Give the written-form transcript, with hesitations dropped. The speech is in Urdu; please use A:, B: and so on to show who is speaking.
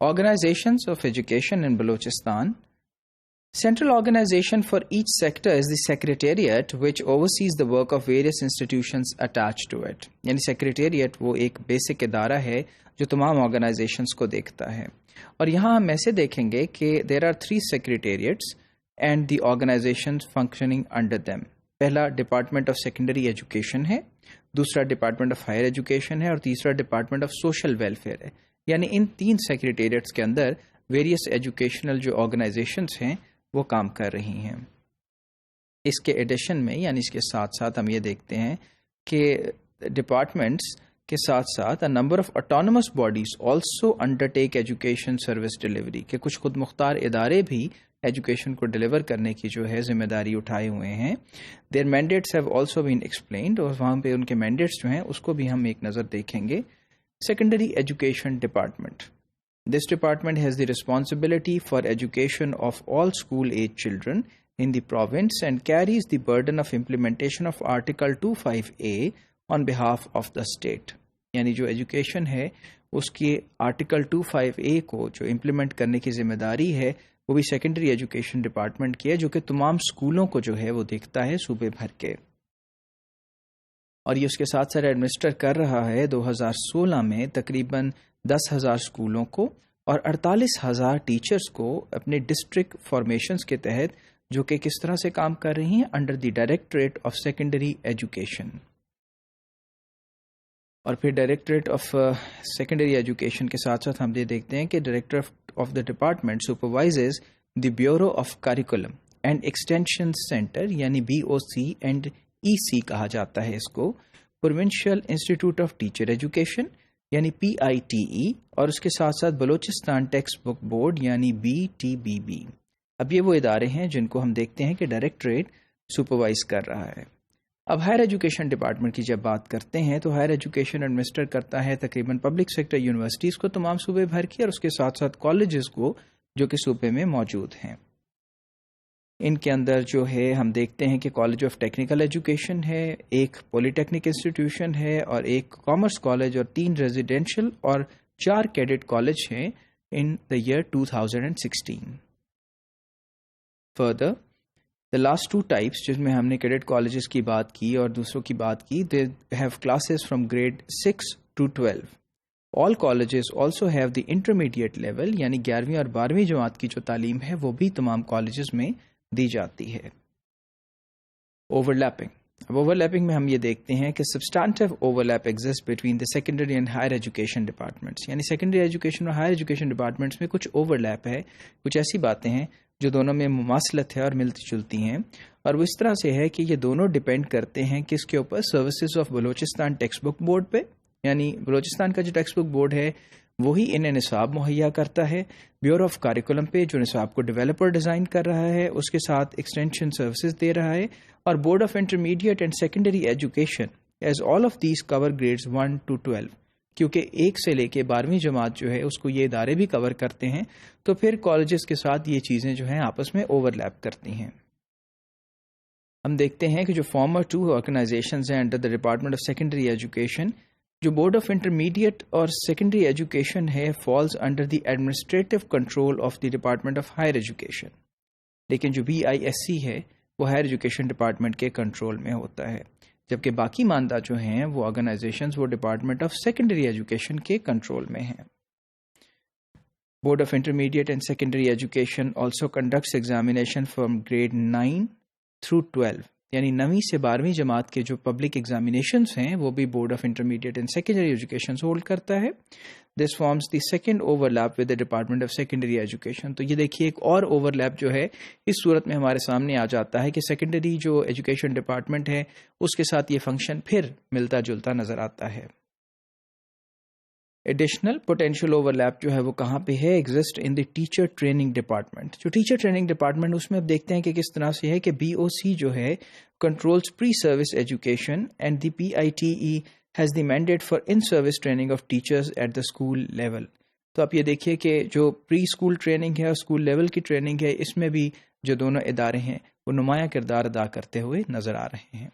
A: Organizations of education in Balochistan. Central organization for each sector is the Secretariat, which oversees the work of various institutions attached to it. یعنی Secretariat وہ ایک بیسک ادارہ ہے جو تمام آرگنائزیشنز کو دیکھتا ہے. اور یہاں ہم ایسے دیکھیں گے کہ there are 3 secretariats and the organizations functioning under them. پہلا ڈپارٹمنٹ آف سیکنڈری ایجوکیشن ہے، دوسرا ڈپارٹمنٹ آف ہائر ایجوکیشن ہے، اور تیسرا ڈپارٹمنٹ آف سوشل ویلفیئر ہے. یعنی ان 3 سیکریٹریٹس کے اندر ویریس ایجوکیشنل جو آرگنائزیشنس ہیں وہ کام کر رہی ہیں. اس کے ایڈیشن میں یعنی اس کے ساتھ ساتھ ہم یہ دیکھتے ہیں کہ ڈپارٹمنٹس کے ساتھ ساتھ number of autonomous bodies also under take education service delivery, کہ کچھ خود مختار ادارے بھی ایجوکیشن کو ڈلیور کرنے کی جو ہے ذمہ داری اٹھائے ہوئے ہیں. Their mandates have also been explained, اور وہاں پہ ان کے مینڈیٹس جو ہیں اس کو بھی ہم ایک نظر دیکھیں گے. Secondary education department. This department has the responsibility for education of all school-age children in the province and carries the burden of implementation of Article 25A on behalf of the state. یعنی جو ایجوکیشن ہے اس کی آرٹیکل 25A کو جو امپلیمنٹ کرنے کی ذمہ داری ہے وہ بھی سیکنڈری ایجوکیشن ڈپارٹمنٹ کی ہے، جو کہ تمام اسکولوں کو جو ہے وہ دیکھتا ہے صوبے بھر کے. اور یہ اس کے ساتھ ساتھ ایڈمنسٹر کر رہا ہے 2016 میں تقریباً 10,000 اسکولوں کو اور 48,000 ٹیچرز کو اپنے ڈسٹرکٹ فارمیشنز کے تحت، جو کہ کس طرح سے کام کر رہی ہیں under the directorate of secondary education. اور پھر ڈائریکٹوریٹ آف سیکنڈری ایجوکیشن کے ساتھ ساتھ ہم یہ دیکھتے ہیں کہ director of the department supervises the bureau of curriculum and extension centre, یعنی BOC اینڈ EC کہا جاتا ہے اس کو، provincial institute of teacher education یعنی PITE، اور اس کے ساتھ ساتھ بلوچستان ٹیکسٹ بک بورڈ یعنی BTBB. اب یہ وہ ادارے ہیں جن کو ہم دیکھتے ہیں کہ ڈائریکٹوریٹ سپروائز کر رہا ہے. اب ہائر ایجوکیشن ڈپارٹمنٹ کی جب بات کرتے ہیں تو ہائر ایجوکیشن ایڈمنسٹر کرتا ہے تقریباً پبلک سیکٹر یونیورسٹیز کو تمام صوبے بھر کی، اور اس کے ساتھ ساتھ کالجز کو جو کہ صوبے میں موجود ہیں. ان کے اندر جو ہے ہم دیکھتے ہیں کہ کالج آف ٹیکنیکل ایجوکیشن ہے، ایک پولی ٹیکنک انسٹیٹیوشن ہے، اور ایک کامرس کالج، اور 3 ریزیڈینشل اور 4 کیڈٹ کالج ہیں ان دا year 2016. Further the last 2 types جس میں ہم نے کیڈٹ کالجز کی بات کی اور دوسروں کی بات کی، they have classes from grade 6 to 12. All colleges also have the intermediate level یعنی 11ویں اور 12ویں جماعت کی جو تعلیم ہے وہ بھی تمام کالجز میں دی جاتی ہے. Overlapping. اب اوور لیپنگ میں ہم یہ دیکھتے ہیں کہ substantive overlap exist between the secondary and higher education departments, یعنی سیکنڈری ایجوکیشن اور ہائر ایجوکیشن ڈپارٹمنٹس میں کچھ اوور لیپ ہے، کچھ ایسی باتیں ہیں جو دونوں میں مماثلت ہے اور ملتی جلتی ہیں. اور وہ اس طرح سے ہے کہ یہ دونوں ڈیپینڈ کرتے ہیں کس کے اوپر، services of Balochistan text book board پہ، یعنی بلوچستان کا جو ٹیکسٹ بک بورڈ ہے وہی انہیں نصاب مہیا کرتا ہے، بیورو آف کریکولم پہ جو نصاب کو ڈیولپر ڈیزائن کر رہا ہے، اس کے ساتھ ایکسٹینشن سروسز دے رہا ہے، اور board of intermediate and secondary education as all of these cover grades 1 to 12، کیونکہ 1 سے لے کے 12ویں جماعت جو ہے اس کو یہ ادارے بھی کور کرتے ہیں، تو پھر کالجز کے ساتھ یہ چیزیں جو ہیں آپس میں اوور لیپ کرتی ہیں. ہم دیکھتے ہیں کہ جو فارمر 2 آرگنائزیشنز ہیں under the department of secondary education, جو بورڈ آف انٹرمیڈیٹ اور سیکنڈری ایجوکیشن ہے falls under the administrative control of the department of higher education, لیکن جو BISC ہے وہ ہائر ایجوکیشن ڈپارٹمنٹ کے کنٹرول میں ہوتا ہے، جبکہ باقی ماندہ جو ہیں وہ آرگنائزیشنز وہ ڈپارٹمنٹ آف سیکنڈری ایجوکیشن کے کنٹرول میں ہیں. Board of intermediate and secondary education also conducts examination from grade 9 through 12، یعنی 9ویں سے 12ویں جماعت کے جو پبلک ایگزامینیشنز ہیں وہ بھی board of intermediate and secondary education hold کرتا ہے. This forms the second overlap with the department of secondary education. تو یہ دیکھیے ایک اور اوور لیپ جو ہے اس صورت میں ہمارے سامنے آ جاتا ہے کہ سیکنڈری جو ایجوکیشن ڈپارٹمنٹ ہے اس کے ساتھ یہ فنکشن پھر ملتا جلتا نظر آتا ہے. ایڈیشنل پوٹینشیل اوور لیپ جو ہے وہ کہاں پہ ہے، exist in the teacher training department. جو ٹیچر ٹریننگ ڈپارٹمنٹ اس میں اب دیکھتے ہیں کہ کس طرح سے ہے کہ BOC جو ہے controls pre service education and the PITE has the mandate for in service training of teachers at the school level. تو آپ یہ دیکھیے کہ جو پری اسکول ٹریننگ ہے اور اسکول لیول کی ٹریننگ ہے، اس میں بھی جو دونوں ادارے ہیں وہ نمایاں کردار ادا کرتے ہوئے نظر آ رہے ہیں.